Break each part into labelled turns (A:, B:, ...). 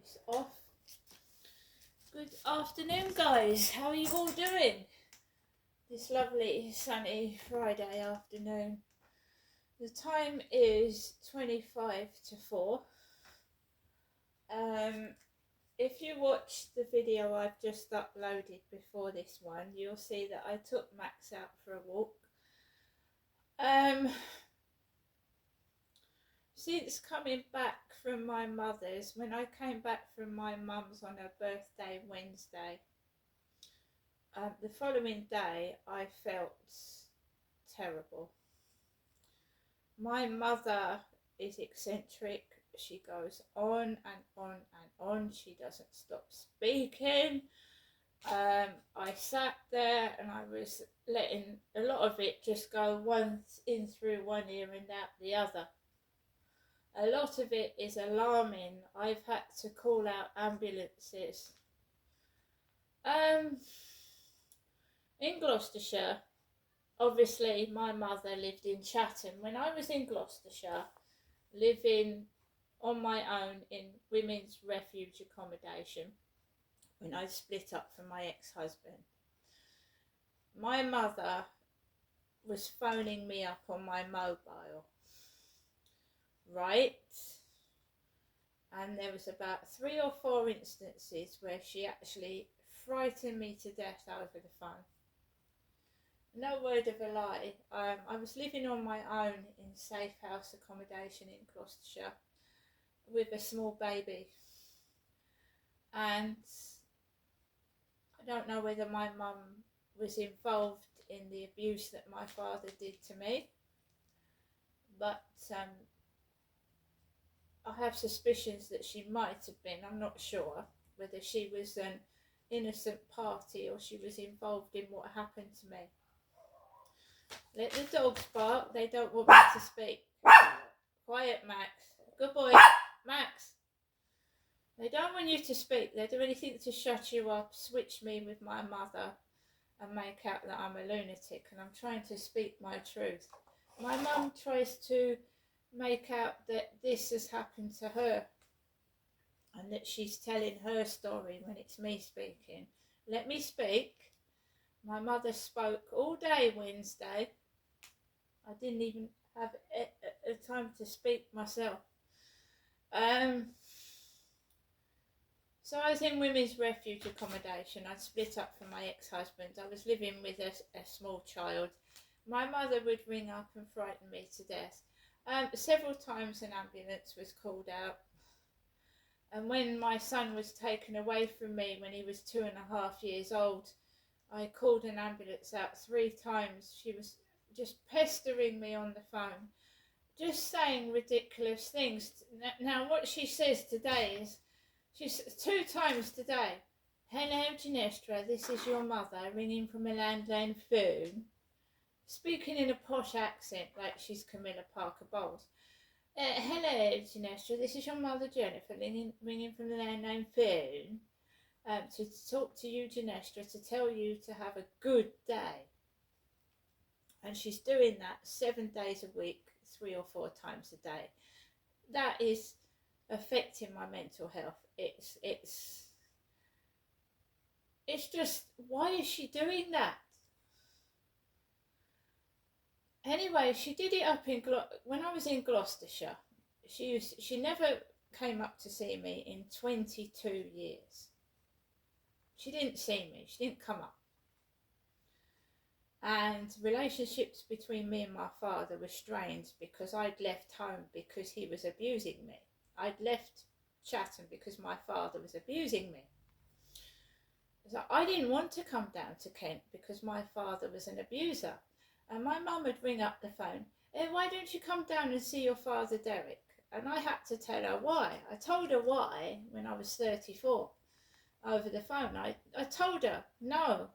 A: this off. Good afternoon, guys. How are you all doing this lovely sunny Friday afternoon? The time is 25 to 4. If you watch the video I've just uploaded before this one, you'll see that I took Max out for a walk. Since coming back from my mother's, when I came back from my mum's on her birthday Wednesday, the following day I felt terrible. My mother is eccentric. She goes on and on and on. She doesn't stop speaking. I sat there and I was letting a lot of it just go once in through one ear and out the other. A lot of it is alarming. I've had to call out ambulances. In Gloucestershire, obviously my mother lived in Chatham. When I was in Gloucestershire, living on my own in women's refuge accommodation, when I split up from my ex-husband, my mother was phoning me up on my mobile, right? And there was about 3 or 4 instances where she actually frightened me to death over the phone. No word of a lie. I was living on my own in safe house accommodation in Gloucestershire with a small baby. And I don't know whether my mum was involved in the abuse that my father did to me, but I have suspicions that she might have been. I'm not sure whether she was an innocent party or she was involved in what happened to me. Let the dogs bark. They don't want me to speak. Quiet, Max. Good boy. Max. They don't want you to speak. They do anything to shut you up, switch me with my mother and make out that I'm a lunatic, and I'm trying to speak my truth. My mum tries to make out that this has happened to her and that she's telling her story when it's me speaking. Let me speak. My mother spoke all day Wednesday. I didn't even have a time to speak myself. So I was in women's refuge accommodation. I'd split up from my ex-husband. I was living with a small child. My mother would ring up and frighten me to death. Several times an ambulance was called out. And when my son was taken away from me when he was 2.5 years old, I called an ambulance out 3 times. She was just pestering me on the phone, just saying ridiculous things. Now what she says today is, she's 2 times today, "Hello, Ginestra, this is your mother ringing from a landline phone," speaking in a posh accent like she's Camilla Parker Bowles. "Hello, Ginestra, this is your mother Jennifer ringing from the landline phone to talk to you, Ginestra, to tell you to have a good day." And she's doing that 7 days a week, 3 or 4 times a day. That is affecting my mental health. It's just, why is she doing that? Anyway, she did it up in when I was in Gloucestershire. She never came up to see me in 22 years. She didn't see me. She didn't come up. And relationships between me and my father were strained because I'd left home because he was abusing me. I'd left Chatham because my father was abusing me. So I didn't want to come down to Kent because my father was an abuser. And my mum would ring up the phone, "Why don't you come down and see your father, Derek?" And I had to tell her why. I told her why when I was 34 over the phone. I told her, "No,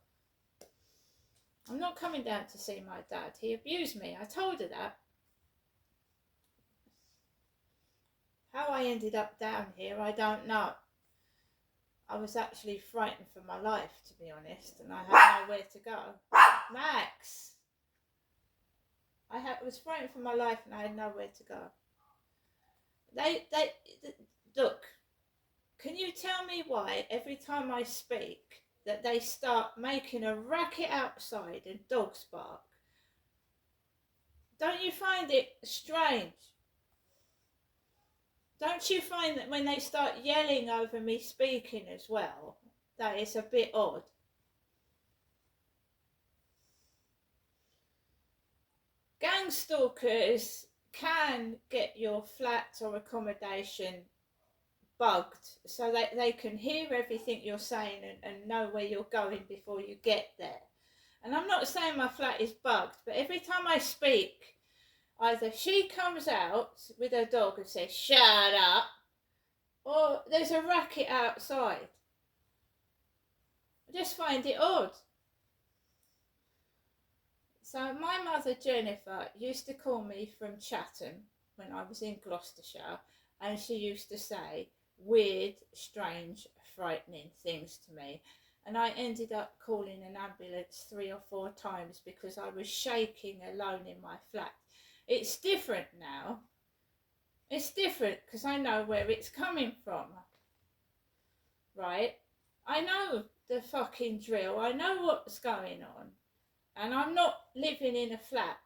A: I'm not coming down to see my dad. He abused me." I told her that. How I ended up down here, I don't know. I was actually frightened for my life, to be honest, and I had nowhere to go. Max! I was frightened for my life and I had nowhere to go. They look, can you tell me why every time I speak that they start making a racket outside and dogs bark? Don't you find it strange? Don't you find that when they start yelling over me speaking as well, that it's a bit odd? Gang stalkers can get your flat or accommodation bugged so that they can hear everything you're saying and know where you're going before you get there. And I'm not saying my flat is bugged, but every time I speak, either she comes out with her dog and says, "Shut up," or there's a racket outside. I just find it odd. So my mother, Jennifer, used to call me from Chatham when I was in Gloucestershire, and she used to say weird, strange, frightening things to me. And I ended up calling an ambulance 3 or 4 times because I was shaking alone in my flat. It's different now. It's different because I know where it's coming from. Right? I know the fucking drill. I know what's going on. And I'm not living in a flat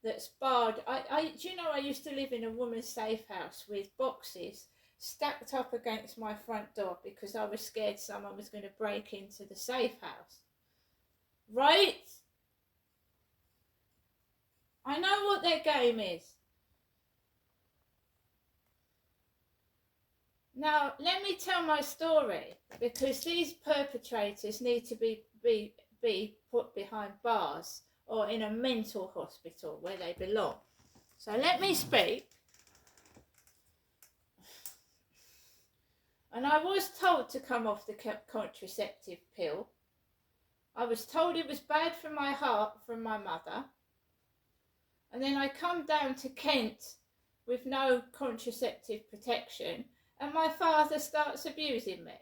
A: that's barred. Do you know I used to live in a woman's safe house with boxes stacked up against my front door because I was scared someone was going to break into the safe house. Right? I know what their game is. Now, let me tell my story, because these perpetrators need to be put behind bars or in a mental hospital where they belong. So let me speak. And I was told to come off the contraceptive pill. I was told it was bad for my heart from my mother. And then I come down to Kent with no contraceptive protection, and my father starts abusing me.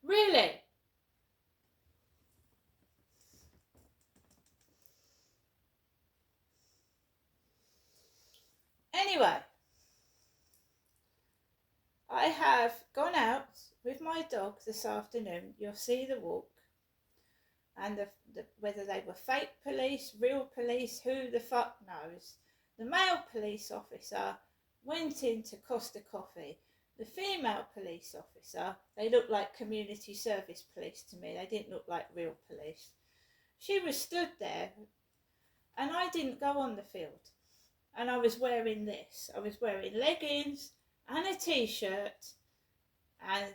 A: Really? Anyway, I have gone out with my dog this afternoon. You'll see the walk. And whether they were fake police, real police, who the fuck knows. The male police officer went into Costa Coffee. The female police officer, they looked like community service police to me. They didn't look like real police. She was stood there, and I didn't go on the field. And I was wearing this. I was wearing leggings and a t-shirt, and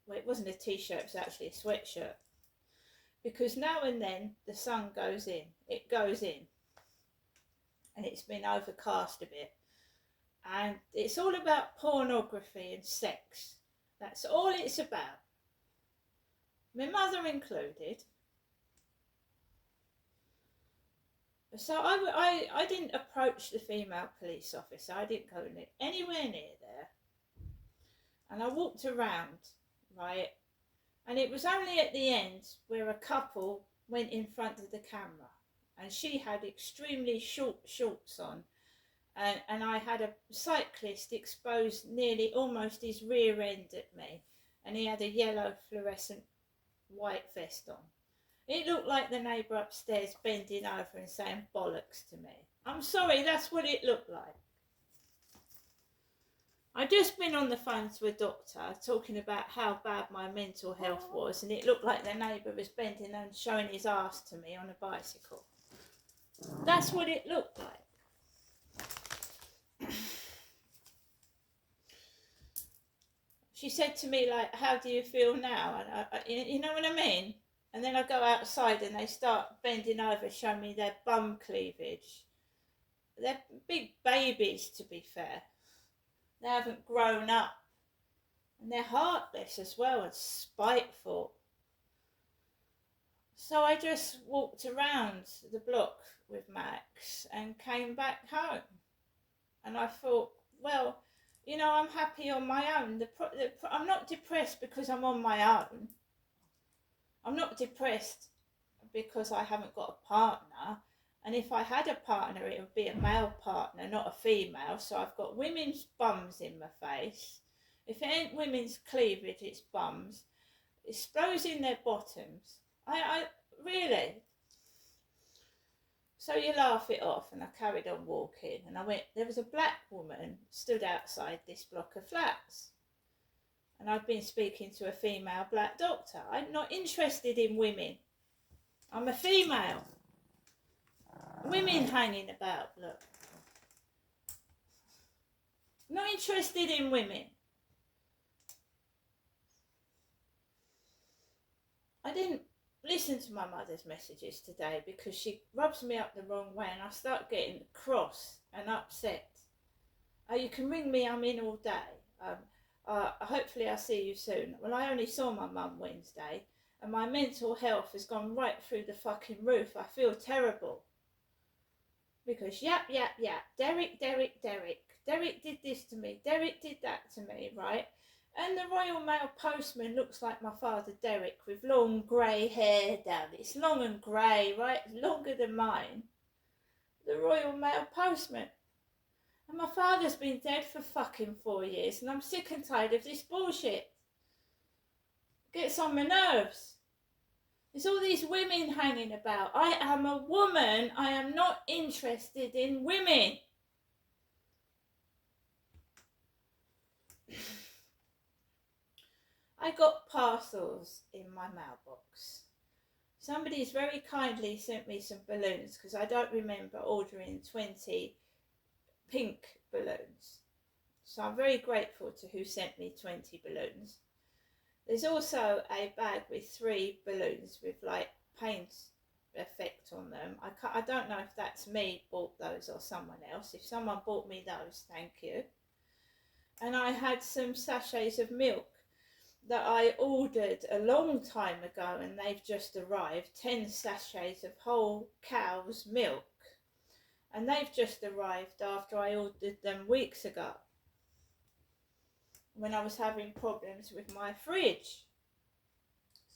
A: well, it wasn't a t-shirt, it was actually a sweatshirt. Because now and then the sun goes in. It goes in. And it's been overcast a bit. And it's all about pornography and sex. That's all it's about. My mother included. So I didn't approach the female police officer. I didn't go anywhere near there. And I walked around, right? And it was only at the end where a couple went in front of the camera. And she had extremely short shorts on. And I had a cyclist exposed nearly almost his rear end at me. And he had a yellow fluorescent white vest on. It looked like the neighbour upstairs bending over and saying bollocks to me. I'm sorry, that's what it looked like. I'd just been on the phone to a doctor talking about how bad my mental health was, and it looked like the neighbour was bending and showing his arse to me on a bicycle. That's what it looked like. She said to me, like, how do you feel now? And you know what I mean? And then I go outside and they start bending over, showing me their bum cleavage. They're big babies, to be fair. They haven't grown up. And they're heartless as well and spiteful. So I just walked around the block with Max and came back home. And I thought, well, you know, I'm happy on my own. I'm not depressed because I'm on my own. I'm not depressed because I haven't got a partner. And if I had a partner, it would be a male partner, not a female. So I've got women's bums in my face. If it ain't women's cleavage, it's bums. Exposing their bottoms. I really. So you laugh it off, and I carried on walking, and I went, there was a black woman stood outside this block of flats. And I'd been speaking to a female black doctor. I'm not interested in women. I'm a female. Women hanging about, look. Not interested in women. I didn't listen to my mother's messages today because she rubs me up the wrong way and I start getting cross and upset. You can ring me, I'm in all day. Hopefully I'll see you soon. Well, I only saw my mum Wednesday and my mental health has gone right through the fucking roof. I feel terrible. Because yap, Derek did this to me, Derek did that to me, right? And the Royal Mail postman looks like my father Derek with long grey hair down. It's long and grey, right? Longer than mine. The Royal Mail postman. And my father's been dead for fucking 4 years and I'm sick and tired of this bullshit. Gets on my nerves. There's all these women hanging about. I am a woman. I am not interested in women. I got parcels in my mailbox. Somebody's very kindly sent me some balloons because I don't remember ordering 20 pink balloons. So I'm very grateful to who sent me 20 balloons. There's also a bag with 3 balloons with like paint effect on them. I don't know if that's me bought those or someone else. If someone bought me those, thank you. And I had some sachets of milk that I ordered a long time ago and they've just arrived. 10 sachets of whole cow's milk. And they've just arrived after I ordered them weeks ago, when I was having problems with my fridge.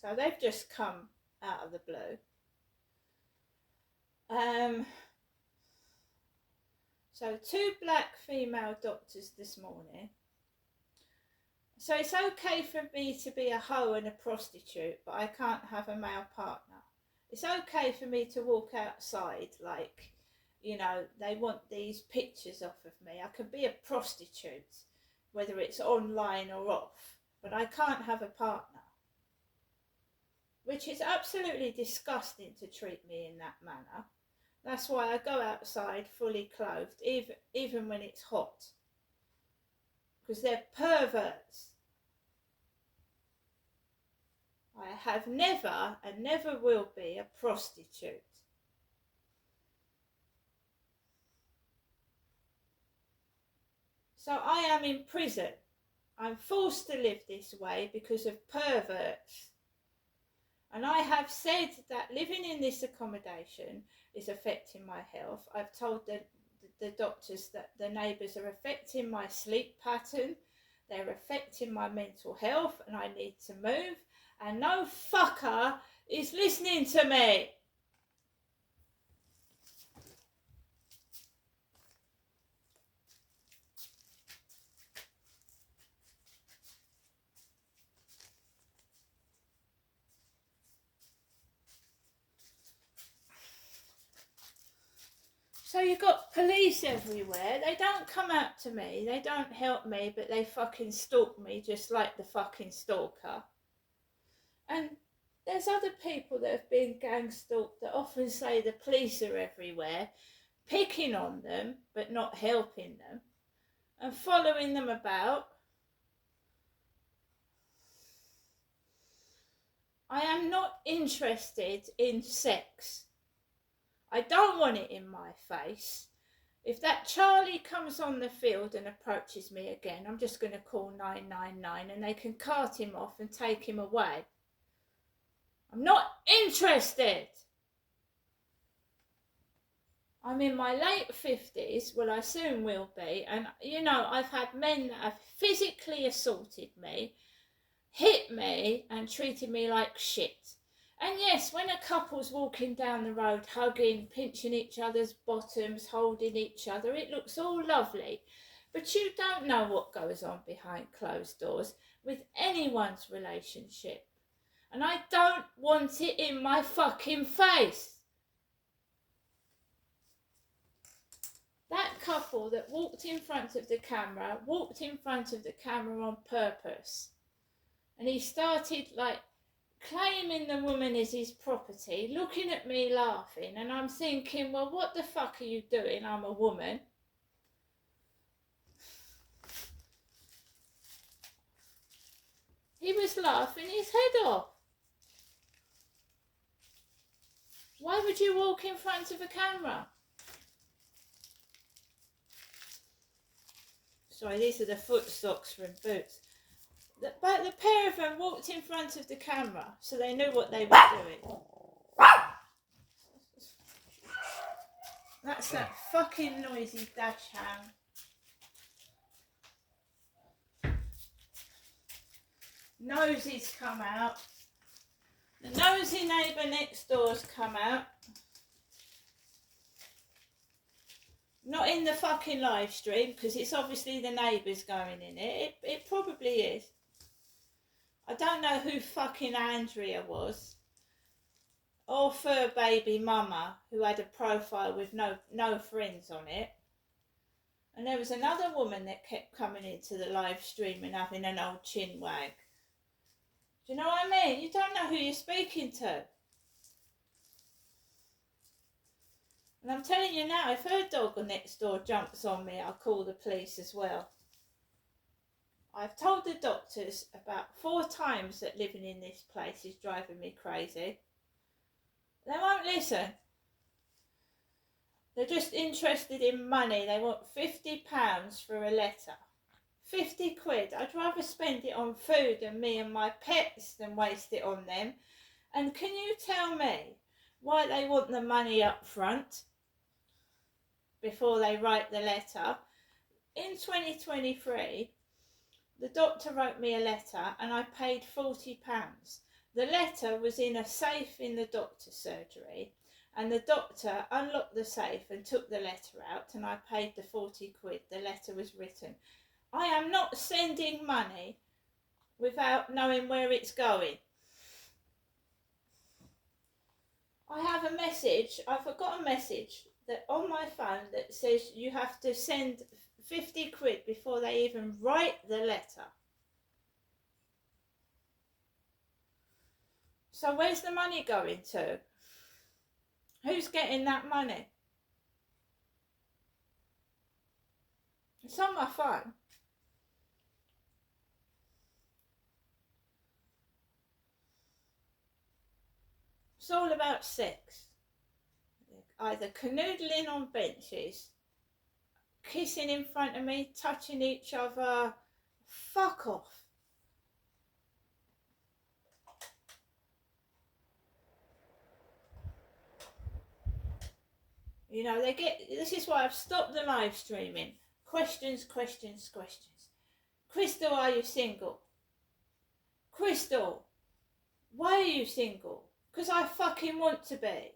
A: So they've just come out of the blue. So 2 black female doctors this morning. So it's okay for me to be a hoe and a prostitute, but I can't have a male partner. It's okay for me to walk outside like, you know, they want these pictures off of me. I can be a prostitute, whether it's online or off, but I can't have a partner. Which is absolutely disgusting to treat me in that manner. That's why I go outside fully clothed, even when it's hot. Because they're perverts. I have never and never will be a prostitute. So I am in prison. I'm forced to live this way because of perverts. And I have said that living in this accommodation is affecting my health. I've told the doctors that the neighbours are affecting my sleep pattern. They're affecting my mental health and I need to move. And no fucker is listening to me. So you've got police everywhere. They don't come out to me. They don't help me, but they fucking stalk me just like the fucking stalker. And there's other people that have been gang stalked that often say the police are everywhere, picking on them, but not helping them, and following them about. I am not interested in sex. I don't want it in my face. If that Charlie comes on the field and approaches me again, I'm just going to call 999 and they can cart him off and take him away. I'm not interested. I'm in my late 50s, well I soon will be, and you know, I've had men that have physically assaulted me, hit me and treated me like shit. And yes, when a couple's walking down the road, hugging, pinching each other's bottoms, holding each other, it looks all lovely. But you don't know what goes on behind closed doors with anyone's relationship. And I don't want it in my fucking face. That couple that walked in front of the camera on purpose. And he started like claiming the woman is his property, looking at me laughing, and I'm thinking, well, what the fuck are you doing? I'm a woman. He was laughing his head off. Why would you walk in front of a camera? Sorry, these are the foot socks from Boots. But the pair of them walked in front of the camera, so they knew what they were doing. That's that fucking noisy dash ham. Noses come out. The nosy neighbour next door's come out. Not in the fucking live stream, because it's obviously the neighbours going in it. It probably is. I don't know who fucking Andrea was. Or fur baby mama, who had a profile with no friends on it. And there was another woman that kept coming into the live stream and having an old chin wag. Do you know what I mean? You don't know who you're speaking to. And I'm telling you now, if her dog next door jumps on me, I'll call the police as well. I've told the doctors about 4 times that living in this place is driving me crazy. They won't listen. They're just interested in money. They want £50 for a letter. 50 quid. I'd rather spend it on food and me and my pets than waste it on them. And can you tell me why they want the money up front before they write the letter? In 2023, the doctor wrote me a letter and I paid £40. The letter was in a safe in the doctor's surgery, and the doctor unlocked the safe and took the letter out, and I paid the 40 quid. The letter was written. I am not sending money without knowing where it's going. I have a message, I've got a message that on my phone that says you have to send 50 quid before they even write the letter. So where's the money going to? Who's getting that money? It's on my phone. It's all about sex. Either canoodling on benches, kissing in front of me, touching each other. Fuck off. You know, this is why I've stopped the live streaming. Questions. Crystal, are you single? Crystal, why are you single? Because I fucking want to be.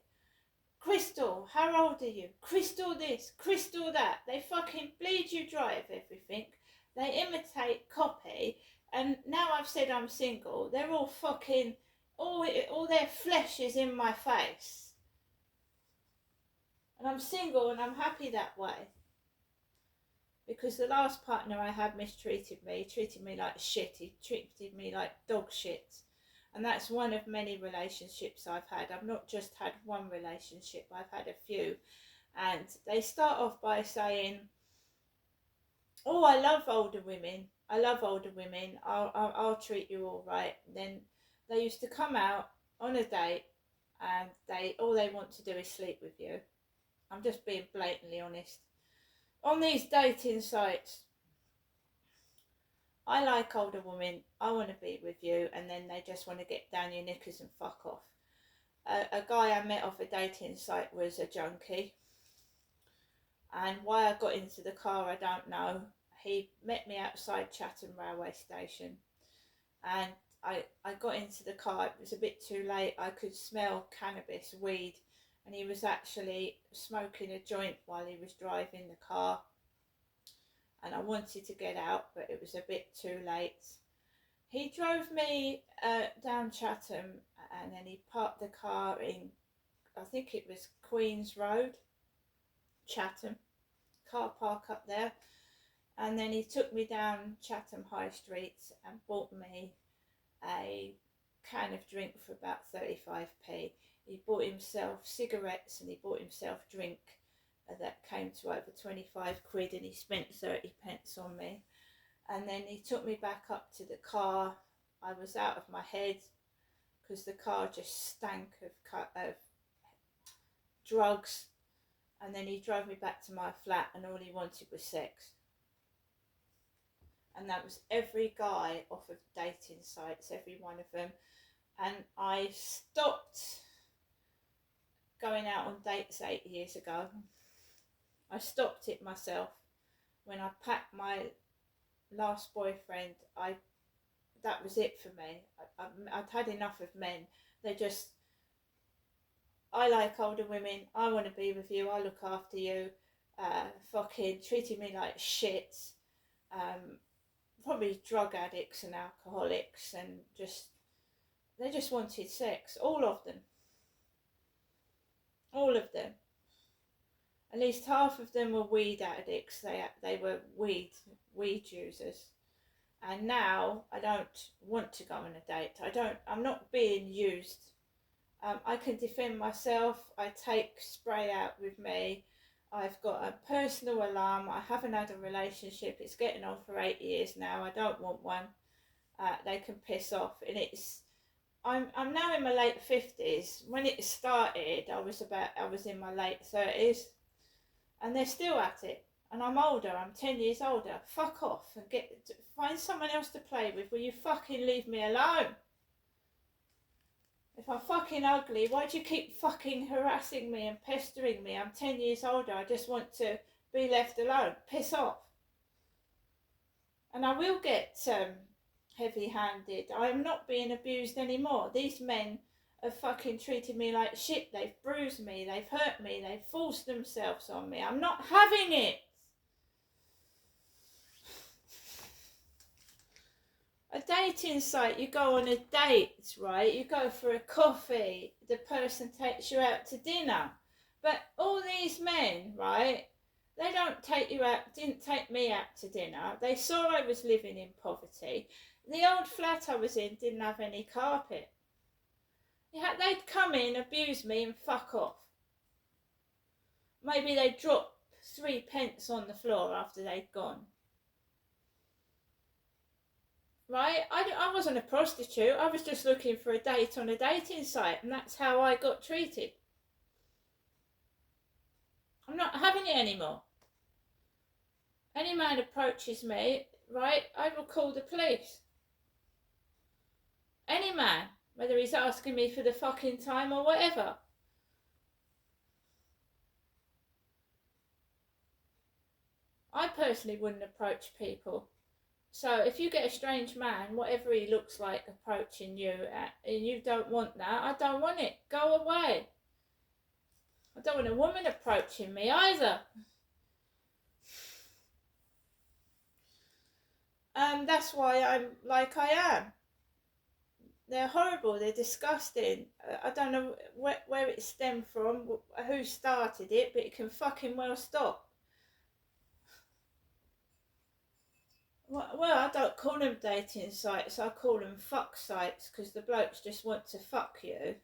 A: Crystal, how old are you? Crystal this, Crystal that. They fucking bleed you dry of everything. They imitate, copy, and now I've said I'm single, they're all fucking, all their flesh is in my face. And I'm single and I'm happy that way. Because the last partner I had mistreated me, treated me like shit, he treated me like dog shit. And that's one of many relationships I've had. I've not just had one relationship, I've had a few. And they start off by saying, oh, I love older women. I'll treat you all right. Then they used to come out on a date and all they want to do is sleep with you. I'm just being blatantly honest. On these dating sites, I like older women, I want to be with you, and then they just want to get down your knickers and fuck off. A guy I met off a dating site was a junkie, and why I got into the car I don't know. He met me outside Chatham railway station, and I got into the car. It was a bit too late. I could smell cannabis, weed, and he was actually smoking a joint while he was driving the car. and I wanted to get out, but it was a bit too late. He drove me down Chatham, and then he parked the car in, I think it was Queen's Road, Chatham, car park up there. And then he took me down Chatham High Street and bought me a can of drink for about 35p. He bought himself cigarettes and he bought himself drink that came to over 25 quid, and he spent 30 pence on me. And then he took me back up to the car. I was out of my head because the car just stank of drugs. And then he drove me back to my flat, and all he wanted was sex. And that was every guy off of dating sites, every one of them. And I stopped going out on dates 8 years ago. I stopped it myself when I packed my last boyfriend. That was it for me. I'd had enough of men. I like older women. I want to be with you. I look after you. Fucking treating me like shit. Probably drug addicts and alcoholics, and they just wanted sex. All of them. At least half of them were weed addicts. They were weed users. And now I don't want to go on a date. I'm not being used. I can defend myself. I take spray out with me. I've got a personal alarm. I haven't had a relationship. It's getting on for 8 years now. I don't want one. They can piss off. And I'm now in my late 50s. When it started, I was in my late 30s. And they're still at it. And I'm older. I'm 10 years older. Fuck off and find someone else to play with. Will you fucking leave me alone? If I'm fucking ugly, why do you keep fucking harassing me and pestering me? I'm 10 years older. I just want to be left alone. Piss off. And I will get heavy-handed. I am not being abused anymore. These men have fucking treated me like shit. They've bruised me. They've hurt me. They've forced themselves on me. I'm not having it. A dating site, you go on a date, right? You go for a coffee. The person takes you out to dinner. But all these men, right? They didn't take me out to dinner. They saw I was living in poverty. The old flat I was in didn't have any carpet. They'd come in, abuse me and fuck off. Maybe they'd drop 3 pence on the floor after they'd gone. Right? I wasn't a prostitute. I was just looking for a date on a dating site, and that's how I got treated. I'm not having it anymore. Any man approaches me, right, I will call the police. Any man, whether he's asking me for the fucking time or whatever. I personally wouldn't approach people. So if you get a strange man, whatever he looks like, approaching you, and you don't want that, I don't want it. Go away. I don't want a woman approaching me either. That's why I'm like I am. They're horrible. They're disgusting. I don't know where it stemmed from, who started it, but it can fucking well stop. Well, I don't call them dating sites. I call them fuck sites, because the blokes just want to fuck you.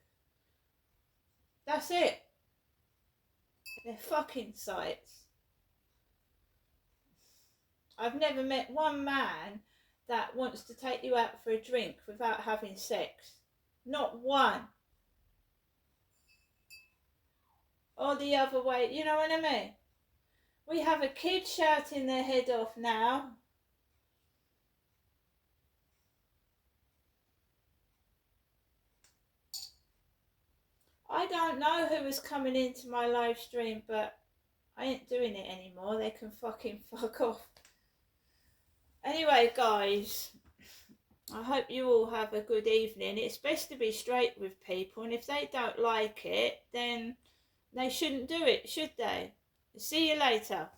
A: That's it. They're fucking sites. I've never met one man that wants to take you out for a drink without having sex. Not one. Or the other way, you know what I mean? We have a kid shouting their head off now. I don't know who was coming into my live stream, but I ain't doing it anymore. They can fucking fuck off. Anyway, guys, I hope you all have a good evening. It's best to be straight with people, and if they don't like it, then they shouldn't do it, should they? See you later.